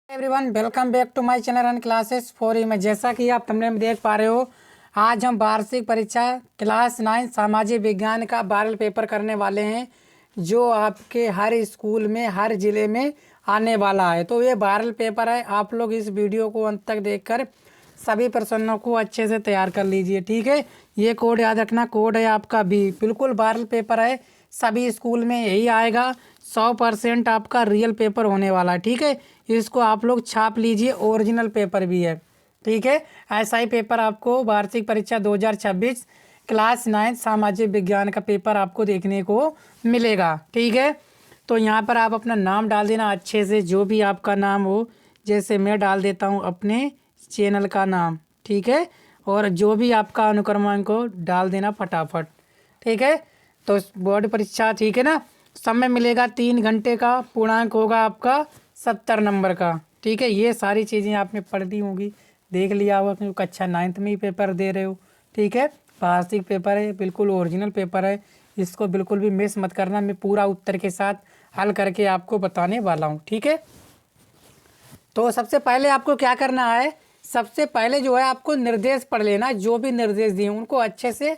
Everyone welcome back to my channel and classes for में जैसा कि आप थंबनेल में देख पा रहे हो, आज हम वार्षिक परीक्षा क्लास 9 सामाजिक विज्ञान का वायरल पेपर करने वाले हैं जो आपके हर स्कूल में हर ज़िले में आने वाला है। तो ये वायरल पेपर है, आप लोग इस वीडियो को अंत तक देखकर सभी प्रश्नों को अच्छे से तैयार कर लीजिए। ठीक है, ये कोड याद रखना, कोड है आपका बी। बिल्कुल वायरल पेपर है, सभी स्कूल में यही आएगा। 100% आपका रियल पेपर होने वाला है। ठीक है, इसको आप लोग छाप लीजिए, ओरिजिनल पेपर भी है। ठीक है, ऐसा ही पेपर आपको वार्षिक परीक्षा 2026 क्लास 9 सामाजिक विज्ञान का पेपर आपको देखने को मिलेगा। ठीक है, तो यहाँ पर आप अपना नाम डाल देना अच्छे से, जो भी आपका नाम हो। जैसे मैं डाल देता हूँ अपने चैनल का नाम। ठीक है, और जो भी आपका अनुक्रमांक हो डाल देना फटाफट। ठीक है, तो बोर्ड परीक्षा, ठीक है ना, समय मिलेगा 3 घंटे का, पूर्णांक होगा आपका 70 नंबर का। ठीक है, ये सारी चीज़ें आपने पढ़ ली होंगी, देख लिया होगा, क्योंकि कक्षा 9th में ही पेपर दे रहे हो। ठीक है, वार्षिक पेपर है, बिल्कुल ओरिजिनल पेपर है, इसको बिल्कुल भी मिस मत करना। मैं पूरा उत्तर के साथ हल करके आपको बताने वाला हूँ। ठीक है, तो सबसे पहले आपको क्या करना है, सबसे पहले जो है आपको निर्देश पढ़ लेना, जो भी निर्देश दिए उनको अच्छे से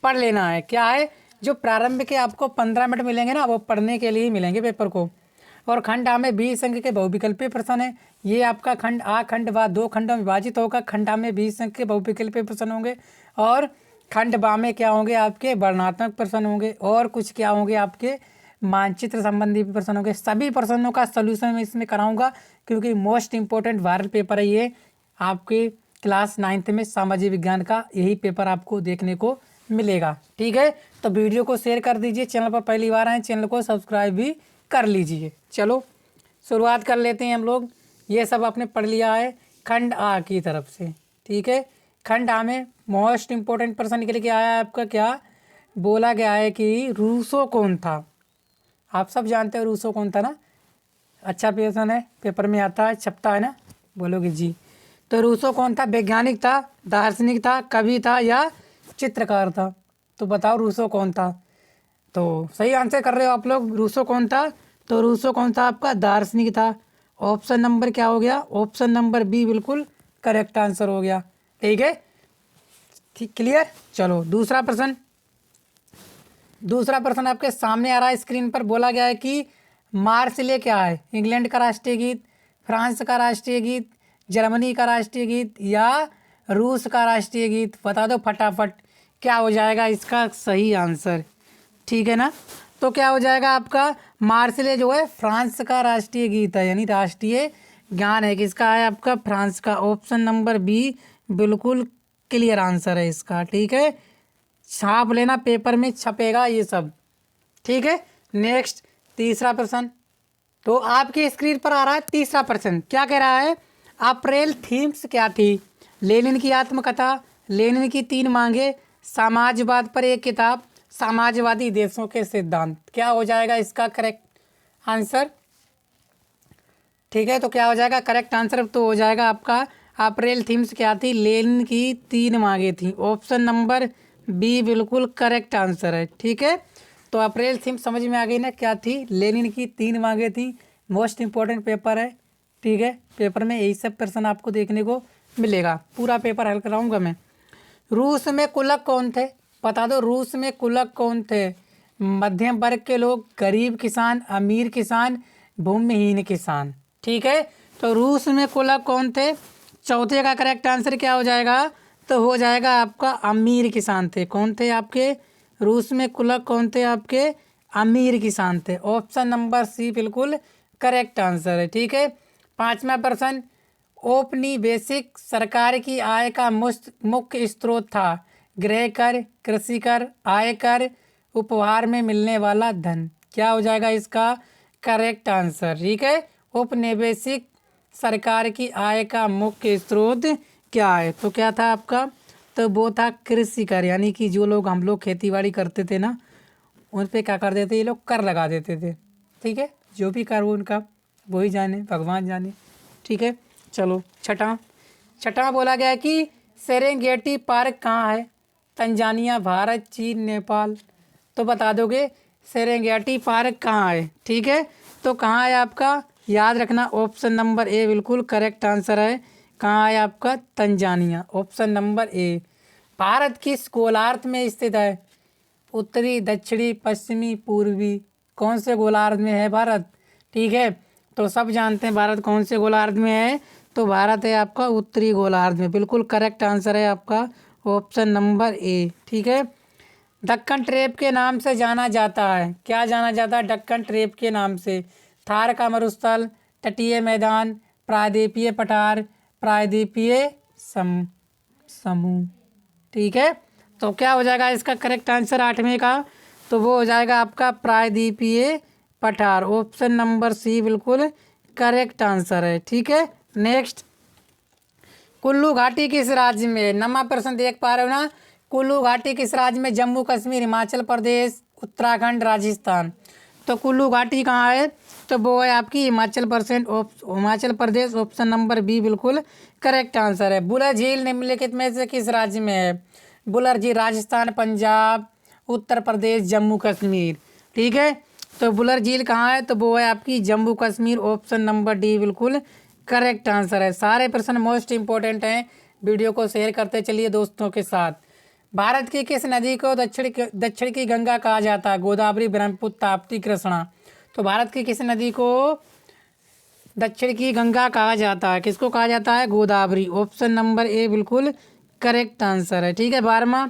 पढ़ लेना है। क्या है, जो प्रारंभ के आपको 15 मिनट मिलेंगे ना, वो पढ़ने के लिए ही मिलेंगे पेपर को। और खंड आ में 20 अंक के बहुविकल्पीय प्रश्न है। ये आपका खंड आ खंड व 2 खंडों में विभाजित होगा। खंड आ में 20 अंक के बहुविकल्पीय प्रश्न होंगे और खंड बा में क्या होंगे, आपके वर्णनात्मक प्रश्न होंगे और कुछ क्या होंगे, आपके मानचित्र संबंधी प्रश्न होंगे। सभी प्रश्नों का सलूशन मैं इसमें कराऊंगा, क्योंकि मोस्ट इंपॉर्टेंट वायरल पेपर है ये आपके क्लास 9th में सामाजिक विज्ञान का, यही पेपर आपको देखने को मिलेगा। ठीक है, तो वीडियो को शेयर कर दीजिए, चैनल पर पहली बार आए चैनल को सब्सक्राइब भी कर लीजिए। चलो शुरुआत कर लेते हैं हम लोग। ये सब आपने पढ़ लिया है खंड आ की तरफ से। ठीक है, खंड आ में मोस्ट इंपॉर्टेंट प्रश्न निकल के आया है आपका, क्या बोला गया है कि रूसो कौन था। आप सब जानते हो रूसो कौन था ना, अच्छा प्रश्न है, पेपर में आता है, छपता है ना, बोलोगे जी। तो रूसो कौन था, वैज्ञानिक था, दार्शनिक था, कवि था या चित्रकार था। तो बताओ रूसो कौन था। तो सही आंसर कर रहे हो आप लोग, रूसो कौन था। तो रूसो कौन था, आपका दार्शनिक था। ऑप्शन नंबर क्या हो गया, ऑप्शन नंबर बी बिल्कुल करेक्ट आंसर हो गया। ठीक है, ठीक, क्लियर। चलो दूसरा प्रश्न, दूसरा प्रश्न आपके सामने आ रहा है स्क्रीन पर। बोला गया है कि मार्सिले क्या है, इंग्लैंड का राष्ट्रीय गीत, फ्रांस का राष्ट्रीय गीत, जर्मनी का राष्ट्रीय गीत या रूस का राष्ट्रीय गीत। बता दो फटाफट, क्या हो जाएगा इसका सही आंसर। ठीक है ना, तो क्या हो जाएगा आपका, मार्सिले जो है फ्रांस का राष्ट्रीय गीत है, यानी राष्ट्रीय गान है। किसका है, आपका फ्रांस का। ऑप्शन नंबर बी बिल्कुल क्लियर आंसर है इसका। ठीक है, छाप लेना, पेपर में छपेगा ये सब। ठीक है, नेक्स्ट तीसरा प्रश्न। तो आपकी स्क्रीन पर आ रहा है तीसरा प्रश्न, क्या कह रहा है, अप्रैल थीम्स क्या थी। लेनिन की आत्मकथा, लेनिन की 3 मांगे, समाजवाद पर एक किताब, समाजवादी देशों के सिद्धांत। क्या हो जाएगा इसका करेक्ट आंसर। ठीक है, तो क्या हो जाएगा करेक्ट आंसर, तो हो जाएगा आपका अप्रैल थीम्स क्या थी, लेनिन की 3 मांगे थी। ऑप्शन नंबर बी बिल्कुल करेक्ट आंसर है। ठीक है, तो अप्रैल थीम समझ में आ गई ना, क्या थी, लेनिन की 3 मांगे थी। मोस्ट इंपॉर्टेंट पेपर है। ठीक है, पेपर में यही सब प्रश्न आपको देखने को मिलेगा, पूरा पेपर हल कराऊंगा मैं। रूस में कुलक कौन थे, बता दो, रूस में कुलक कौन थे। मध्यम वर्ग के लोग, गरीब किसान, अमीर किसान, भूमिहीन किसान। ठीक है, तो रूस में कुलक कौन थे, चौथे का करेक्ट आंसर क्या हो जाएगा, तो हो जाएगा आपका अमीर किसान थे। कौन थे आपके, रूस में कुलक कौन थे आपके, अमीर किसान थे। ऑप्शन नंबर सी बिल्कुल करेक्ट आंसर है। ठीक है, पांचवा प्रश्न, औपनिवेशिक सरकार की आय का मुख्य स्रोत था, गृह कर, कृषि कर, आयकर, उपहार में मिलने वाला धन। क्या हो जाएगा इसका करेक्ट आंसर। ठीक है, औपनिवेशिक सरकार की आय का मुख्य स्रोत क्या है, तो क्या था आपका, तो वो था कृषि कर, यानी कि जो लोग, हम लोग खेती बाड़ी करते थे ना, उन पे क्या कर देते ये लोग, कर लगा देते थे। ठीक है, जो भी कर वो उनका वही जाने, भगवान जाने। ठीक है, चलो छठा, छठा बोला गया है कि सेरेंगेटी पार्क कहाँ है, तंजानिया, भारत, चीन, नेपाल। तो बता दोगे सेरेंगेटी पार्क कहाँ है। ठीक है, तो कहाँ है आपका, याद रखना ऑप्शन नंबर ए बिल्कुल करेक्ट आंसर है। कहाँ है आपका? Tanzania. Option number A. Bharat किस गोलार्ध में स्थित है? उत्तरी, दक्षिणी, पश्चिमी, पूर्वी। कौन से गोलार्ध में है भारत? ठीक है, तो सब जानते हैं भारत कौन से गोलार्ध में है। तो भारत है आपका उत्तरी गोलार्ध में। बिल्कुल करेक्ट आंसर है आपका ऑप्शन नंबर ए। ठीक है, दक्कन ट्रेप के नाम से जाना जाता है। क्या जाना जाता है दक्कन ट्रेप के नाम से? थार का मरुस्थल, तटीय मैदान, प्रायद्वीपीय पठार, प्रायद्वीपीय समूह। ठीक है, तो क्या हो जाएगा इसका करेक्ट आंसर 8वें का? तो वो हो जाएगा आपका प्रायद्वीपीय पठार। ऑप्शन नंबर सी बिल्कुल करेक्ट आंसर है। ठीक है, नेक्स्ट, कुल्लू घाटी किस राज्य में है? नमा प्रश्न देख पा रहे हो ना? कुल्लू घाटी किस राज्य में? जम्मू कश्मीर, हिमाचल प्रदेश, उत्तराखंड, राजस्थान। तो कुल्लू घाटी कहाँ है? तो वो है आपकी Himachal Pradesh. Option number B बिल्कुल करेक्ट आंसर है। बुलर झील निम्नलिखित में से किस राज्य में है? बुलर झील राजस्थान, पंजाब, उत्तर प्रदेश, जम्मू कश्मीर। ठीक है, तो बुलर झील कहाँ है? तो वो है आपकी Jammu Kashmir. Option number D बिल्कुल करेक्ट आंसर है। सारे प्रश्न मोस्ट इंपॉर्टेंट हैं। वीडियो को शेयर करते चलिए दोस्तों के साथ। भारत की किस नदी को दक्षिण की गंगा कहा जाता है? गोदावरी, ब्रह्मपुत्र, ताप्ती, कृष्णा। तो भारत की किस नदी को दक्षिण की गंगा कहा जाता है? किसको कहा जाता है? गोदावरी। ऑप्शन नंबर ए बिल्कुल करेक्ट आंसर है। ठीक है, 12वां,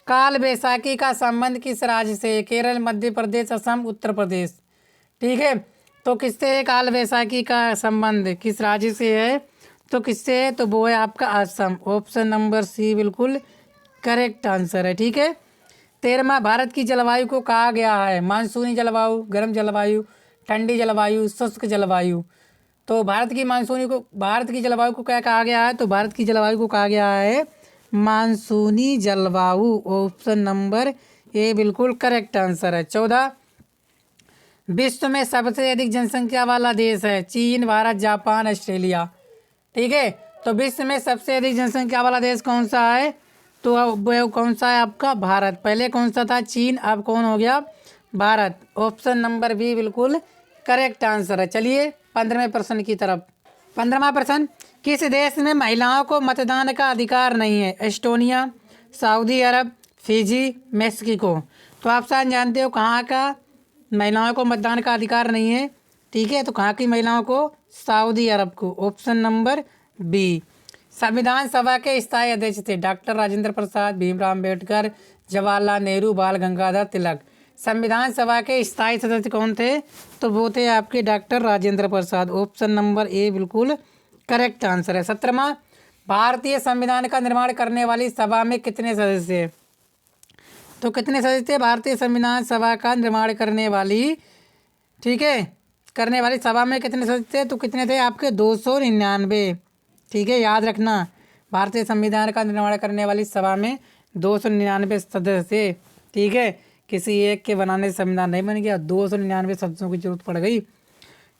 काल बैसाखी का संबंध किस राज्य से? केरल, मध्य प्रदेश, असम, उत्तर प्रदेश। ठीक है, तो किससे है काल बैसाखी का संबंध? किस राज्य से है? तो किससे है? तो वो है आपका असम। ऑप्शन नंबर सी बिल्कुल करेक्ट आंसर है। ठीक है, 13वां, भारत की जलवायु को कहा गया है मानसूनी जलवायु, गर्म जलवायु, ठंडी जलवायु, शुष्क जलवायु। तो भारत की जलवायु को क्या कहा गया है? तो भारत की जलवायु को कहा गया है मानसूनी जलवायु। ऑप्शन नंबर ए बिल्कुल करेक्ट आंसर है। 14, विश्व में सबसे अधिक जनसंख्या वाला देश है? चीन, भारत, जापान, ऑस्ट्रेलिया। ठीक है, तो विश्व में सबसे अधिक जनसंख्या वाला देश कौन सा है? तो अब वो कौन सा है आपका? भारत। पहले कौन सा था? चीन, अब कौन हो गया? भारत। ऑप्शन नंबर बी बिल्कुल करेक्ट आंसर है। चलिए 15वें प्रश्न की तरफ। 15वां प्रश्न, किस देश में महिलाओं को मतदान का अधिकार नहीं है? एस्टोनिया, सऊदी अरब, फिजी, मेक्सिको। तो आप शायद जानते हो कहाँ का महिलाओं को मतदान का अधिकार नहीं है। ठीक है, तो कहाँ की महिलाओं को? सऊदी अरब को। Option number B. संविधान सभा के स्थायी अध्यक्ष थे? डॉक्टर राजेंद्र प्रसाद, भीमराव अम्बेडकर, जवाहरलाल नेहरू, बाल गंगाधर तिलक। संविधान सभा के स्थायी सदस्य कौन थे? तो वो थे आपके doctor Rajendra Prasad. Option number A बिल्कुल करेक्ट आंसर है। 17वां, भारतीय संविधान का निर्माण करने वाली सभा में कितने सदस्य? तो कितने सदस्य थे भारतीय संविधान सभा का निर्माण करने वाली? ठीक है, करने वाली सभा में कितने सदस्य थे? तो कितने थे आपके? 299। ठीक है, याद रखना भारतीय संविधान का निर्माण करने वाली सभा में 299 सदस्य थे। ठीक है, किसी एक के बनाने से संविधान नहीं बन गया, 299 सदस्यों की जरूरत पड़ गई।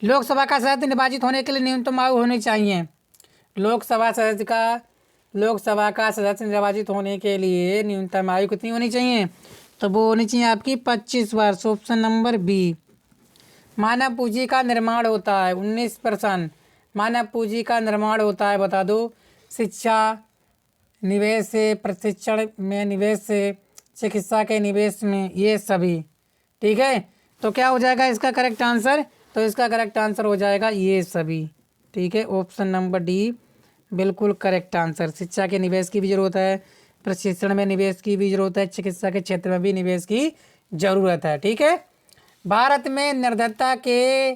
लोकसभा का सदस्य निर्वाचित होने के लिए न्यूनतम आयु होनी चाहिए? लोकसभा का सदस्य निर्वाचित होने के लिए न्यूनतम आयु कितनी होनी चाहिए? तो वो होनी चाहिए आपकी 25 वर्ष। Option number B. मानव पूंजी का निर्माण होता है? 19%। मानव पूंजी का निर्माण होता है बता दो? शिक्षा निवेश से, प्रशिक्षण में निवेश से, चिकित्सा के निवेश में, ये सभी। ठीक है, तो क्या हो जाएगा इसका करेक्ट आंसर? तो इसका करेक्ट आंसर हो जाएगा ये सभी। ठीक है, ऑप्शन नंबर डी बिल्कुल करेक्ट आंसर। शिक्षा के निवेश की भी ज़रूरत है, प्रशिक्षण में निवेश की भी ज़रूरत है, चिकित्सा के क्षेत्र में भी निवेश की ज़रूरत है। ठीक है, भारत में निर्धनता के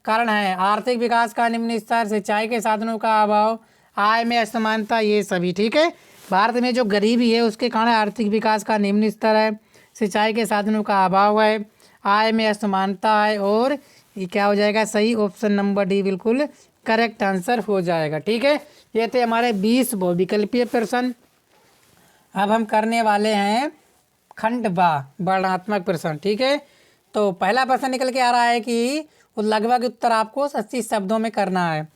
कारण है? आर्थिक विकास का निम्न स्तर, सिंचाई के साधनों का अभाव, आय में असमानता, ये सभी। ठीक है, भारत में जो गरीबी है उसके कारण आर्थिक विकास का निम्न स्तर है, सिंचाई के साधनों का अभाव है, आय में असमानता है, और ये क्या हो जाएगा सही? ऑप्शन नंबर डी बिल्कुल करेक्ट आंसर हो जाएगा। ठीक है, ये थे हमारे 20 बहुविकल्पीय प्रश्न। अब हम करने वाले हैं खंड बा वर्णनात्मक प्रश्न। ठीक है, तो पहला प्रश्न निकल के आ रहा है कि लगभग उत्तर आपको 80 शब्दों में करना है।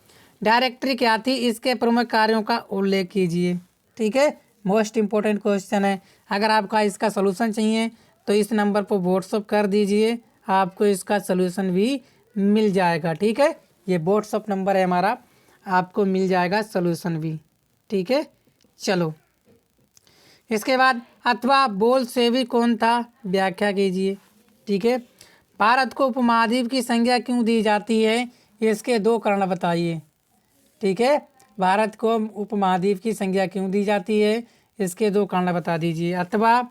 डायरेक्टरी क्या थी? इसके प्रमुख कार्यों का उल्लेख कीजिए। ठीक है, मोस्ट इम्पोर्टेंट क्वेश्चन है। अगर आपका इसका सलूशन चाहिए तो इस नंबर पर व्हाट्सअप कर दीजिए, आपको इसका सलूशन भी मिल जाएगा। ठीक है, ये व्हाट्सअप नंबर है हमारा, आपको मिल जाएगा सॉल्यूशन भी। ठीक है, चलो इसके बाद अथवा बोल्शेविक कौन था, व्याख्या कीजिए। ठीक है, भारत को उपमहाद्वीप की संज्ञा क्यों दी जाती है, इसके 2 कारण बताइए। ठीक है, भारत को उपमहाद्वीप की संज्ञा क्यों दी जाती है, इसके 2 कारण बता दीजिए। अथवा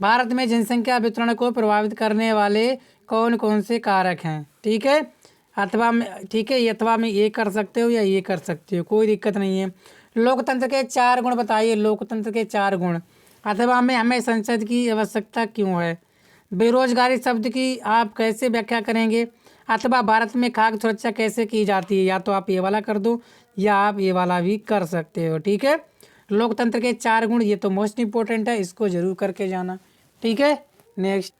भारत में जनसंख्या वितरण को प्रभावित करने वाले कौन कौन से कारक हैं। ठीक है, अथवा में, ठीक है, अथवा में ये कर सकते हो या ये कर सकते हो, कोई दिक्कत नहीं है। लोकतंत्र के 4 गुण बताइए, लोकतंत्र के 4 गुण। अथवा में हमें संसद की आवश्यकता क्यों है। बेरोजगारी शब्द की आप कैसे व्याख्या करेंगे। अथवा भारत में खाद्य सुरक्षा कैसे की जाती है, या तो आप ये वाला कर दो या आप ये वाला भी कर सकते हो। ठीक है, लोकतंत्र के 4 गुण, ये तो मोस्ट इंपॉर्टेंट है, इसको जरूर करके जाना। ठीक है, नेक्स्ट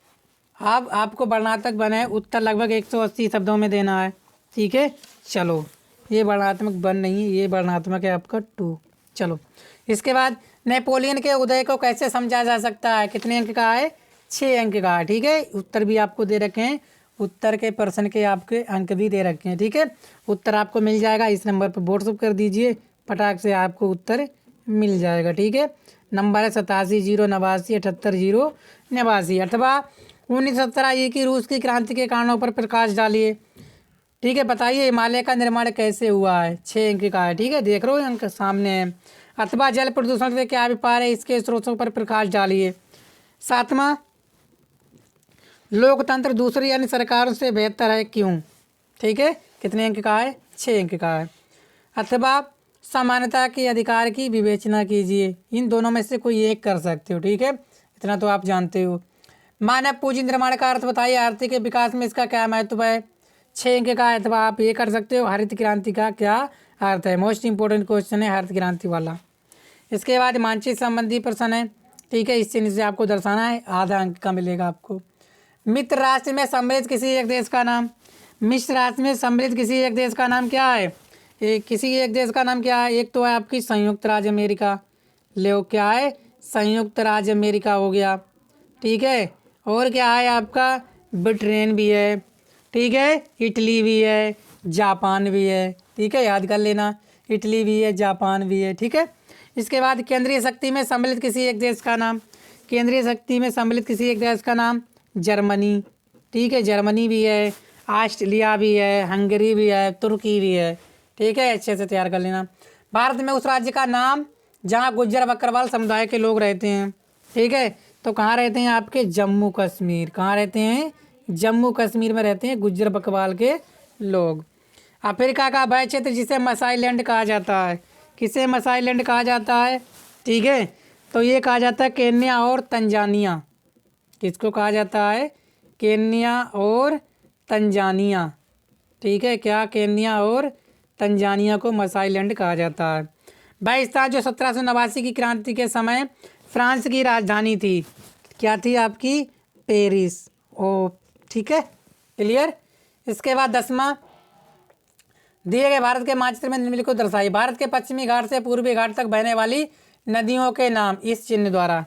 अब आपको वर्णनात्मक बने उत्तर लगभग 180 शब्दों में देना है। ठीक है, चलो ये वर्णनात्मक 1 नहीं, ये वर्णनात्मक है आपका 2। चलो इसके बाद नेपोलियन के उदय को कैसे समझा जा सकता है, कितने अंक का है, 6 अंक का है। ठीक है, उत्तर भी आपको दे रखे हैं, उत्तर के प्रश्न के आपके अंक भी दे रखे हैं। ठीक है, उत्तर आपको मिल जाएगा, इस नंबर पर व्हाट्सअप कर दीजिए, फटाक से आपको उत्तर मिल जाएगा। ठीक है, नंबर है 87-089-78-089। अथवा 1917 ये की रूस की क्रांति के कारणों पर प्रकाश डालिए। ठीक है, बताइए हिमालय का निर्माण कैसे हुआ है, 6 अंक का है। ठीक है, देख रहे हो अंक सामने है। अथवा जल प्रदूषण से क्या अभिप्राय है, इसके स्रोतों पर प्रकाश डालिए। 7वां, लोकतंत्र दूसरी अन्य सरकारों से बेहतर है क्यों। ठीक है, कितने अंक का है, 6 अंक का है। अथवा समानता के अधिकार की विवेचना कीजिए, इन दोनों में से कोई एक कर सकते हो। ठीक है, इतना तो आप जानते हो। मानव पूंजी निर्माण का अर्थ बताइए, आर्थिक विकास में इसका क्या महत्व है, 6 अंक का है। अथवा आप ये कर सकते हो, हरित क्रांति का क्या अर्थ है, मोस्ट इंपॉर्टेंट क्वेश्चन है हरित क्रांति वाला। इसके बाद मानचित्र संबंधी प्रश्न है। ठीक है, इस चिन्ह से आपको दर्शाना है, आधा अंक का मिलेगा आपको। मित्र राष्ट्र में सम्मिलित किसी एक देश का नाम, मित्र राष्ट्र में सम्मिलित किसी एक देश का नाम क्या है, किसी एक देश का नाम क्या है। एक तो है आपकी संयुक्त राज्य अमेरिका, ले क्या है, संयुक्त राज्य अमेरिका हो गया। ठीक है, और क्या है आपका, ब्रिटेन भी है। ठीक है, इटली भी है, जापान भी है। ठीक है, याद कर लेना, इटली भी है, जापान भी है। ठीक है, इसके बाद केंद्रीय शक्ति में सम्मिलित किसी एक देश का नाम, केंद्रीय शक्ति में सम्मिलित किसी एक देश का नाम, जर्मनी। ठीक है, जर्मनी भी है, ऑस्ट्रेलिया भी है, हंगरी भी है, तुर्की भी है। ठीक है, अच्छे से तैयार कर लेना। भारत में उस राज्य का नाम जहाँ गुज्जर बकरवाल समुदाय के लोग रहते हैं। ठीक है, तो कहाँ रहते हैं आपके, जम्मू कश्मीर। कहाँ रहते हैं, जम्मू कश्मीर में रहते हैं गुज्जर बकरवाल के लोग। अफ्रीका का वह क्षेत्र जिसे मसाई लैंड कहा जाता है, किसे मसाई लैंड कहा जाता है। ठीक है, तो ये कहा जाता है केन्या और तंजानिया। किसको कहा जाता है, केन्या और तंजानिया। ठीक है, क्या, केन्या और तंजानिया को मसाई लैंड कहा जाता है। वह स्थान जो 1789 की क्रांति के समय फ्रांस की राजधानी थी, क्या थी आपकी, पेरिस। ओ ठीक है, क्लियर। इसके बाद 10वां, दिए गए भारत के मानचित्र में निम्नलिखित को दर्शाइए। भारत के पश्चिमी घाट से पूर्वी घाट तक बहने वाली नदियों के नाम इस चिन्ह द्वारा।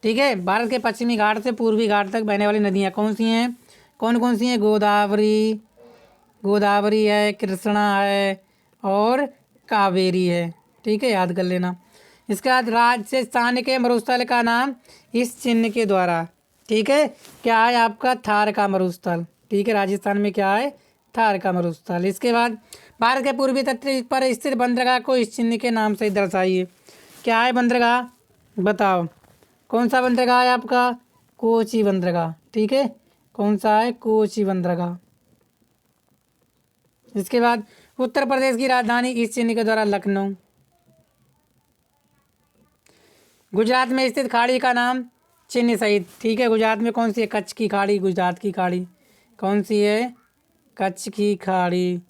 ठीक है, भारत के पश्चिमी घाट से पूर्वी घाट तक बहने वाली नदियाँ कौन सी हैं, कौन कौन सी हैं, गोदावरी, गोदावरी है, कृष्णा है और कावेरी है। ठीक है, याद कर लेना। इसके बाद राजस्थान के मरुस्थल का नाम इस चिन्ह के द्वारा। ठीक है, क्या है आपका, थार का मरुस्थल। ठीक है, राजस्थान में क्या है, थार का मरुस्थल। इसके बाद भारत के पूर्वी तट पर स्थित बंदरगाह को इस चिन्ह के नाम से दर्शाइए। क्या है बंदरगाह, बताओ कौन सा बंदरगाह है आपका, कोची बंदरगाह। ठीक है, कौन सा है, कोची बंदरगाह। इसके बाद उत्तर प्रदेश की राजधानी इस चिन्ह के द्वारा लखनऊ। गुजरात में स्थित खाड़ी का नाम चिन्ह सहित। ठीक है, गुजरात में कौन सी है, कच्छ की खाड़ी, गुजरात की खाड़ी कौन सी है, कच्छ की खाड़ी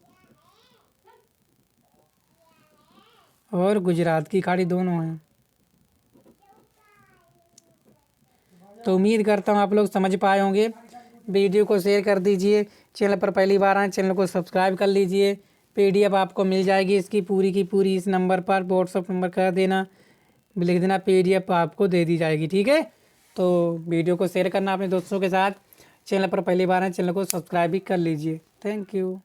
और गुजरात की खाड़ी दोनों हैं। तो उम्मीद करता हूँ आप लोग समझ पाए होंगे। वीडियो को शेयर कर दीजिए, चैनल पर पहली बार आए चैनल को सब्सक्राइब कर लीजिए। PDF आपको मिल जाएगी इसकी पूरी की पूरी, इस नंबर पर व्हाट्सअप नंबर कर देना, लिख देना, PDF आपको दे दी जाएगी। ठीक है, तो वीडियो को शेयर करना अपने दोस्तों के साथ, चैनल पर पहली बार आए चैनल को सब्सक्राइब भी कर लीजिए। Thank you.